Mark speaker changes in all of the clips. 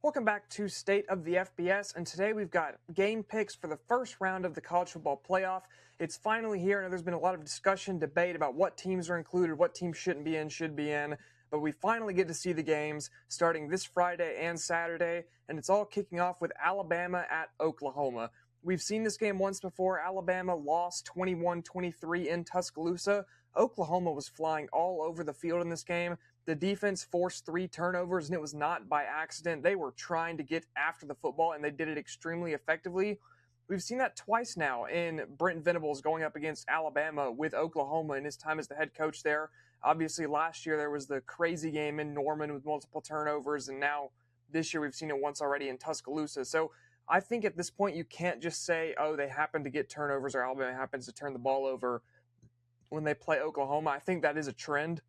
Speaker 1: Welcome back to State of the FBS, and today we've got game picks for the first round of the college football playoff. It's finally here, and there's been a lot of discussion, debate about what teams are included, what teams shouldn't be in, should be in, but we finally get to see the games starting this Friday and Saturday, and it's all kicking off with Alabama at Oklahoma. We've seen this game once before. Alabama lost 21-23 in Tuscaloosa. Oklahoma was flying all over the field in this game. The defense forced 3 turnovers, and it was not by accident. They were trying to get after the football, and they did it extremely effectively. We've seen that twice now in Brent Venables going up against Alabama with Oklahoma in his time as the head coach there. Obviously, last year there was the crazy game in Norman with multiple turnovers, and now this year we've seen it once already in Tuscaloosa. So I think at this point you can't just say, oh, they happen to get turnovers or Alabama happens to turn the ball over when they play Oklahoma. I think that is a trend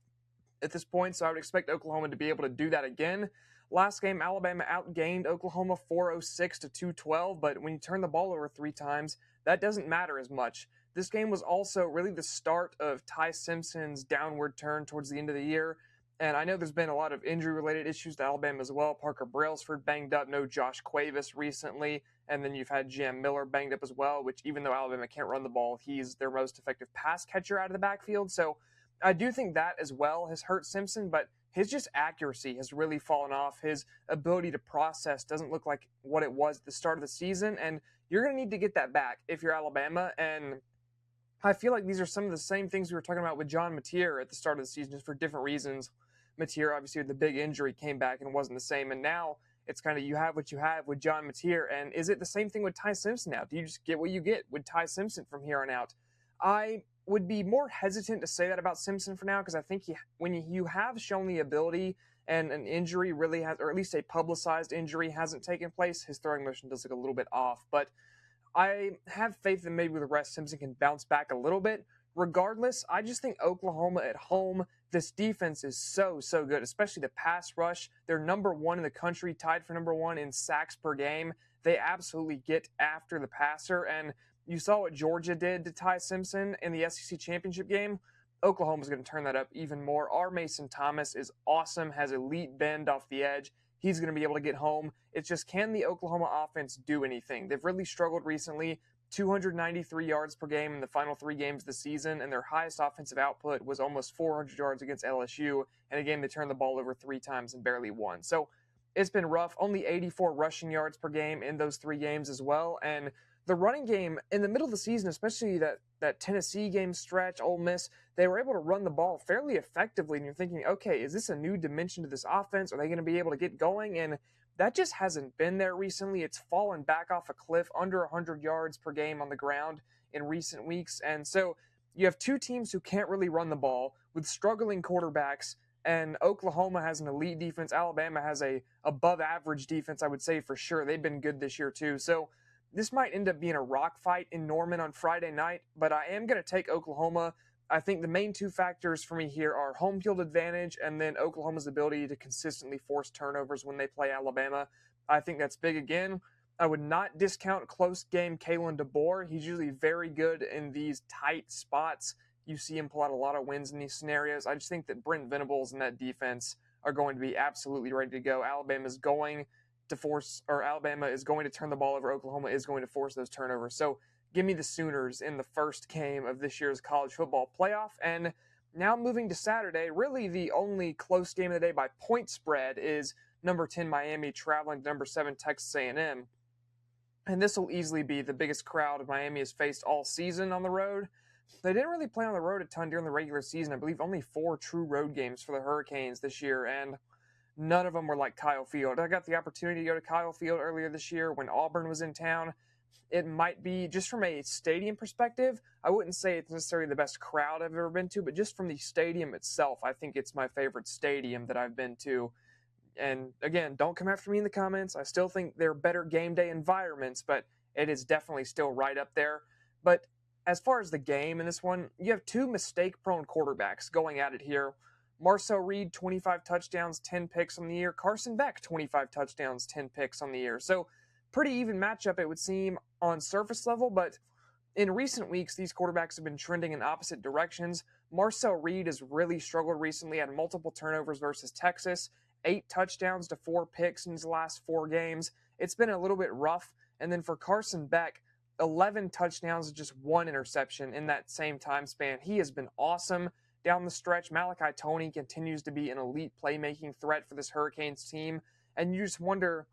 Speaker 1: at this point, so I would expect Oklahoma to be able to do that again. Last game, Alabama outgained Oklahoma 406 to 212, but when you turn the ball over 3 times, that doesn't matter as much. This game was also really the start of Ty Simpson's downward turn towards the end of the year, and I know there's been a lot of injury-related issues to Alabama as well. Parker Brailsford banged up, no Josh Cuevas recently, and then you've had Jam Miller banged up as well, which even though Alabama can't run the ball, he's their most effective pass catcher out of the backfield, so I do think that as well has hurt Simpson, but his just accuracy has really fallen off. His ability to process doesn't look like what it was at the start of the season, and you're going to need to get that back if you're Alabama. And I feel like these are some of the same things we were talking about with John Mateer at the start of the season, just for different reasons. Mateer, obviously, with the big injury, came back and wasn't the same, and now it's kind of you have what you have with John Mateer. And is it the same thing with Ty Simpson now? Do you just get what you get with Ty Simpson from here on out? I would be more hesitant to say that about Simpson for now because I think when you have shown the ability and an injury really has, or at least a publicized injury hasn't taken place, his throwing motion does look a little bit off. But I have faith that maybe with the rest, Simpson can bounce back a little bit. Regardless, I just think Oklahoma at home, this defense is so good, especially the pass rush. They're number 1 in the country, tied for number 1 in sacks per game. They absolutely get after the passer, and you saw what Georgia did to Ty Simpson in the SEC championship game. Oklahoma's going to turn that up even more. R. Mason Thomas is awesome, has elite bend off the edge. He's going to be able to get home. It's just, can the Oklahoma offense do anything? They've really struggled recently. 293 yards per game in the final 3 games of the season, and their highest offensive output was almost 400 yards against LSU, and a game they turned the ball over 3 times and barely won. So it's been rough. Only 84 rushing yards per game in those 3 games as well, and the running game in the middle of the season, especially that Tennessee game stretch, Ole Miss, they were able to run the ball fairly effectively. And you're thinking, okay, is this a new dimension to this offense? Are they going to be able to get going? And that just hasn't been there recently. It's fallen back off a cliff, under 100 yards per game on the ground in recent weeks. And so you have 2 teams who can't really run the ball with struggling quarterbacks. And Oklahoma has an elite defense. Alabama has a above average defense, I would say for sure. They've been good this year too. So this might end up being a rock fight in Norman on Friday night, but I am going to take Oklahoma. I think the main 2 factors for me here are home field advantage and then Oklahoma's ability to consistently force turnovers when they play Alabama. I think that's big again. I would not discount close game Kalen DeBoer. He's usually very good in these tight spots. You see him pull out a lot of wins in these scenarios. I just think that Brent Venables and that defense are going to be absolutely ready to go. Alabama is going to turn the ball over. Oklahoma is going to force those turnovers. So give me the Sooners in the first game of this year's college football playoff. And now moving to Saturday, really the only close game of the day by point spread is number 10 Miami traveling to number 7 Texas A&M. And this will easily be the biggest crowd Miami has faced all season on the road. They didn't really play on the road a ton during the regular season. I believe only 4 true road games for the Hurricanes this year, and none of them were like Kyle Field. I got the opportunity to go to Kyle Field earlier this year when Auburn was in town. It might be, just from a stadium perspective, I wouldn't say it's necessarily the best crowd I've ever been to, but just from the stadium itself, I think it's my favorite stadium that I've been to. And again, don't come after me in the comments. I still think they're better game day environments, but it is definitely still right up there. But as far as the game in this one, you have 2 mistake-prone quarterbacks going at it here. Marcel Reed, 25 touchdowns, 10 picks on the year. Carson Beck, 25 touchdowns, 10 picks on the year. So pretty even matchup, it would seem, on surface level, but in recent weeks, these quarterbacks have been trending in opposite directions. Marcel Reed has really struggled recently, had multiple turnovers versus Texas, 8 touchdowns to 4 picks in his last 4 games. It's been a little bit rough. And then for Carson Beck, 11 touchdowns and just 1 interception in that same time span. He has been awesome down the stretch. Malachi Toney continues to be an elite playmaking threat for this Hurricanes team. And you just wonder,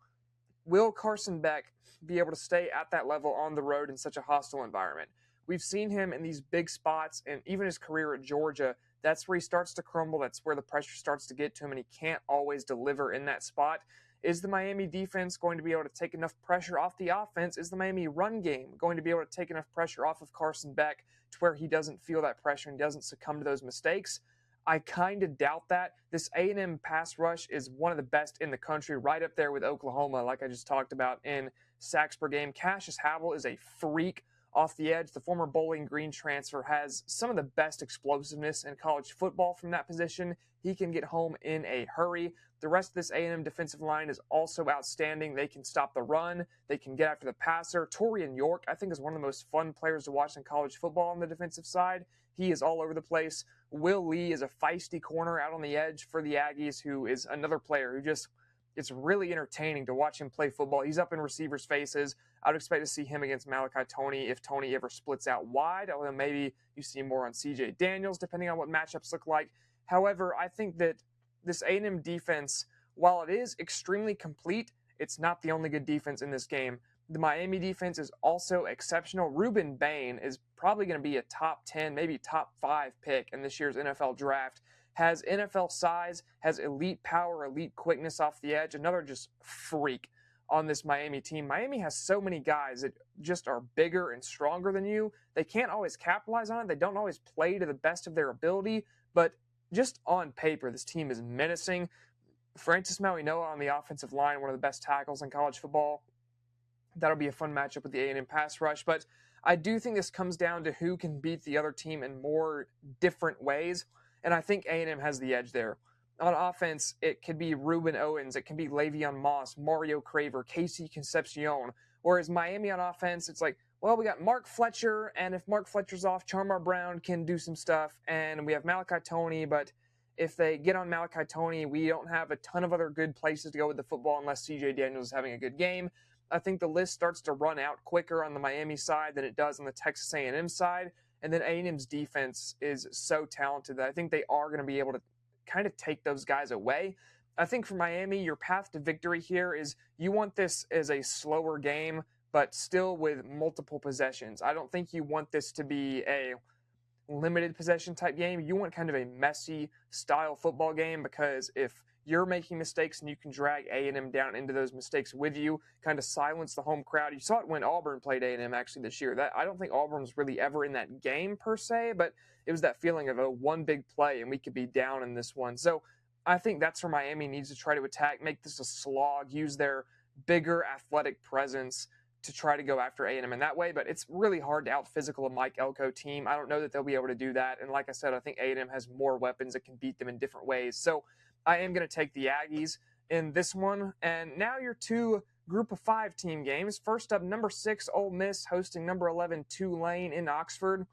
Speaker 1: will Carson Beck be able to stay at that level on the road in such a hostile environment? We've seen him in these big spots, and even his career at Georgia, that's where he starts to crumble. That's where the pressure starts to get to him, and he can't always deliver in that spot. Is the Miami defense going to be able to take enough pressure off the offense? Is the Miami run game going to be able to take enough pressure off of Carson Beck to where he doesn't feel that pressure and doesn't succumb to those mistakes? I kind of doubt that. This A&M pass rush is one of the best in the country, right up there with Oklahoma, like I just talked about in sacks per game. Cassius Havel is a freak off the edge. The former Bowling Green transfer has some of the best explosiveness in college football from that position. He can get home in a hurry. The rest of this A&M defensive line is also outstanding. They can stop the run. They can get after the passer. Torian York, I think, is one of the most fun players to watch in college football on the defensive side. He is all over the place. Will Lee is a feisty corner out on the edge for the Aggies, who is another player who just, it's really entertaining to watch him play football. He's up in receivers' faces. I would expect to see him against Malachi Toney if Toney ever splits out wide. Although maybe you see more on C.J. Daniels, depending on what matchups look like. However, I think that this A&M defense, while it is extremely complete, it's not the only good defense in this game. The Miami defense is also exceptional. Ruben Bain is probably going to be a top 10, maybe top 5 pick in this year's NFL draft. Has NFL size, has elite power, elite quickness off the edge. Another just freak on this Miami team. Miami has so many guys that just are bigger and stronger than you. They can't always capitalize on it. They don't always play to the best of their ability, but just on paper, this team is menacing. Francis Mauigoa on the offensive line, one of the best tackles in college football. That'll be a fun matchup with the A&M pass rush, but I do think this comes down to who can beat the other team in more different ways, and I think A&M has the edge there. On offense, it could be Ruben Owens, it can be Le'Veon Moss, Mario Craver, Casey Concepcion, whereas Miami on offense, it's like, well, we got Mark Fletcher, and if Mark Fletcher's off, Charmar Brown can do some stuff, and we have Malachi Toney, but if they get on Malachi Toney, we don't have a ton of other good places to go with the football unless C.J. Daniels is having a good game. I think the list starts to run out quicker on the Miami side than it does on the Texas A&M side. And then A&M's defense is so talented that I think they are going to be able to kind of take those guys away. I think for Miami, your path to victory here is you want this as a slower game, but still with multiple possessions. I don't think you want this to be a limited possession type game. You want kind of a messy style football game, because if you're making mistakes and you can drag A&M down into those mistakes with you, kind of silence the home crowd. You saw it when Auburn played A&M actually this year. That I don't think Auburn was really ever in that game per se, but it was that feeling of a one big play and we could be down in this one. So I think that's where Miami needs to try to attack, make this a slog, use their bigger athletic presence to try to go after A&M in that way, but it's really hard to out-physical a Mike Elko team. I don't know that they'll be able to do that, and like I said, I think A&M has more weapons that can beat them in different ways. So I am going to take the Aggies in this one. And now your two Group of 5 team games. First up, number 6 Ole Miss hosting number 11 Tulane in Oxford.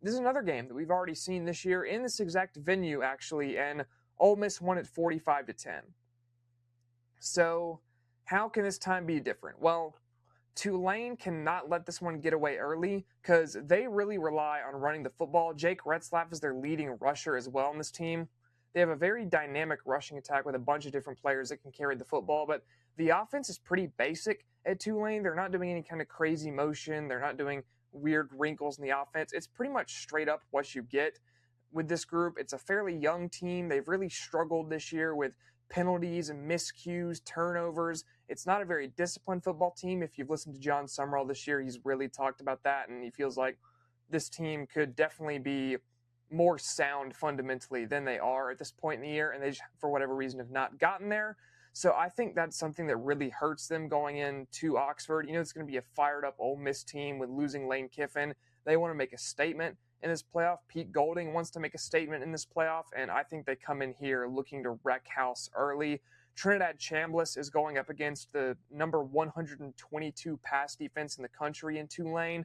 Speaker 1: This is another game that we've already seen this year in this exact venue, actually, and Ole Miss won it 45-10. So how can this time be different? Well, Tulane cannot let this one get away early because they really rely on running the football. Jake Retzlaff is their leading rusher as well on this team. They have a very dynamic rushing attack with a bunch of different players that can carry the football, but the offense is pretty basic at Tulane. They're not doing any kind of crazy motion. They're not doing weird wrinkles in the offense. It's pretty much straight up what you get with this group. It's a fairly young team. They've really struggled this year with penalties and miscues, turnovers. It's not a very disciplined football team. If you've listened to John Summerall this year, he's really talked about that, and he feels like this team could definitely be more sound fundamentally than they are at this point in the year, and they just, for whatever reason, have not gotten there. So I think that's something that really hurts them going into Oxford. You know, it's going to be a fired-up Ole Miss team with losing Lane Kiffin. They want to make a statement in this playoff. Pete Golding wants to make a statement in this playoff, and I think they come in here looking to wreck house early. Trinidad Chambliss is going up against the number 122 pass defense in the country in Tulane.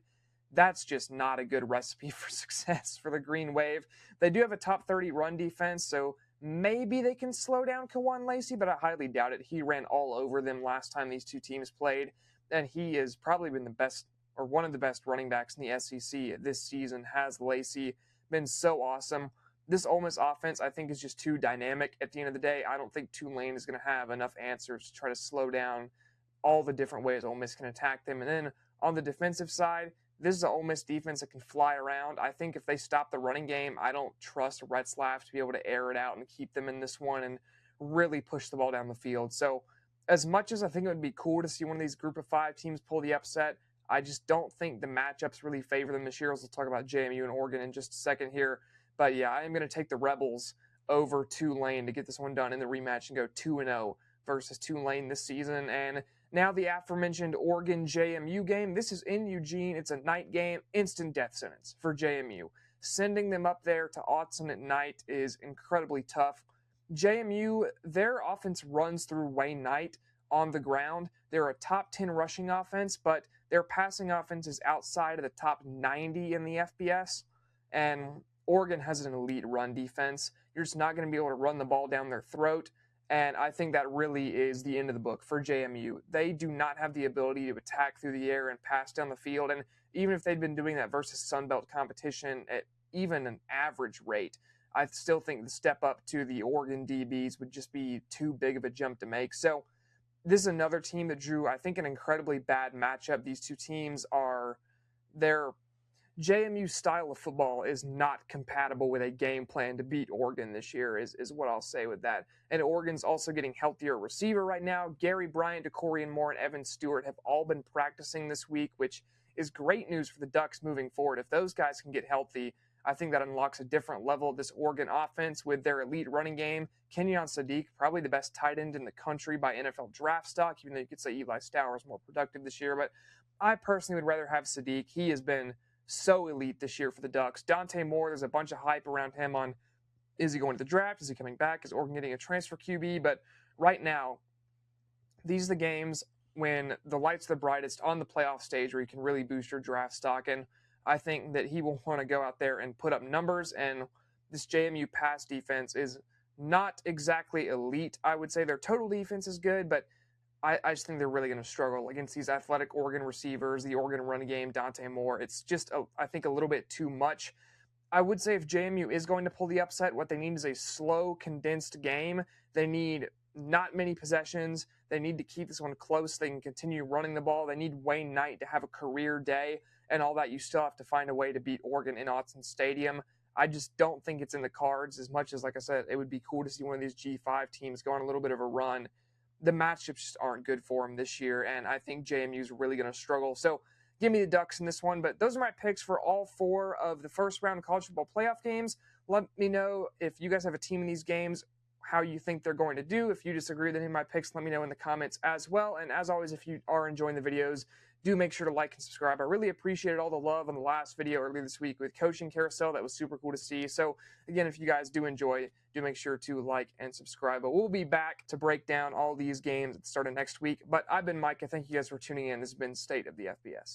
Speaker 1: That's just not a good recipe for success for the Green Wave. They do have a top 30 run defense, so maybe they can slow down Kawan Lacey, but I highly doubt it. He ran all over them last time these two teams played, and he has probably been the best or one of the best running backs in the SEC this season. Has Lacey been so awesome? This Ole Miss offense, I think, is just too dynamic at the end of the day. I don't think Tulane is going to have enough answers to try to slow down all the different ways Ole Miss can attack them. And then on the defensive side, this is an Ole Miss defense that can fly around. I think if they stop the running game, I don't trust Retzlaff to be able to air it out and keep them in this one and really push the ball down the field. So as much as I think it would be cool to see one of these group of 5 teams pull the upset, I just don't think the matchups really favor them this year. We'll talk about JMU and Oregon in just a second here. But yeah, I am going to take the Rebels over Tulane to get this one done in the rematch and go 2-0 versus Tulane this season. And now the aforementioned Oregon JMU game. This is in Eugene. It's a night game, instant death sentence for JMU. Sending them up there to Autzen at night is incredibly tough. JMU, their offense runs through Wayne Knight on the ground. They're a top 10 rushing offense, but their passing offense is outside of the top 90 in the FBS. And Oregon has an elite run defense. You're just not going to be able to run the ball down their throat. And I think that really is the end of the book for JMU. They do not have the ability to attack through the air and pass down the field. And even if they'd been doing that versus Sunbelt competition at even an average rate, I still think the step up to the Oregon DBs would just be too big of a jump to make. So this is another team that drew, I think, an incredibly bad matchup. These two teams their JMU's style of football is not compatible with a game plan to beat Oregon this year, is what I'll say with that. And Oregon's also getting healthier receiver right now. Gary Bryant, DeCorian Moore, and Evan Stewart have all been practicing this week, which is great news for the Ducks moving forward. If those guys can get healthy, I think that unlocks a different level of this Oregon offense with their elite running game. Kenyon Sadiq, probably the best tight end in the country by NFL draft stock, even though you could say Eli Stower is more productive this year. But I personally would rather have Sadiq. He has been so elite this year for the Ducks. Dante Moore, there's a bunch of hype around him on, is he going to the draft? Is he coming back? Is Oregon getting a transfer QB? But right now, these are the games when the lights are the brightest on the playoff stage where you can really boost your draft stock. And I think that he will want to go out there and put up numbers. And this JMU pass defense is not exactly elite. I would say their total defense is good, but I just think they're really going to struggle against these athletic Oregon receivers, the Oregon run game, Dante Moore. It's just, I think, a little bit too much. I would say if JMU is going to pull the upset, what they need is a slow, condensed game. They need not many possessions. They need to keep this one close. They can continue running the ball. They need Wayne Knight to have a career day, and all that. You still have to find a way to beat Oregon in Autzen Stadium. I just don't think it's in the cards as much as, like I said, it would be cool to see one of these G5 teams go on a little bit of a run. The matchups just aren't good for them this year, and I think JMU is really going to struggle. So give me the Ducks in this one. But those are my picks for all 4 of the first round college football playoff games. Let me know if you guys have a team in these games, how you think they're going to do. If you disagree with any of my picks, let me know in the comments as well. And as always, if you are enjoying the videos, do make sure to like and subscribe. I really appreciated all the love on the last video earlier this week with Coaching Carousel. That was super cool to see. So again, if you guys do enjoy, do make sure to like and subscribe. But we'll be back to break down all these games at the start of next week. But I've been Mike. I thank you guys for tuning in. This has been State of the FBS.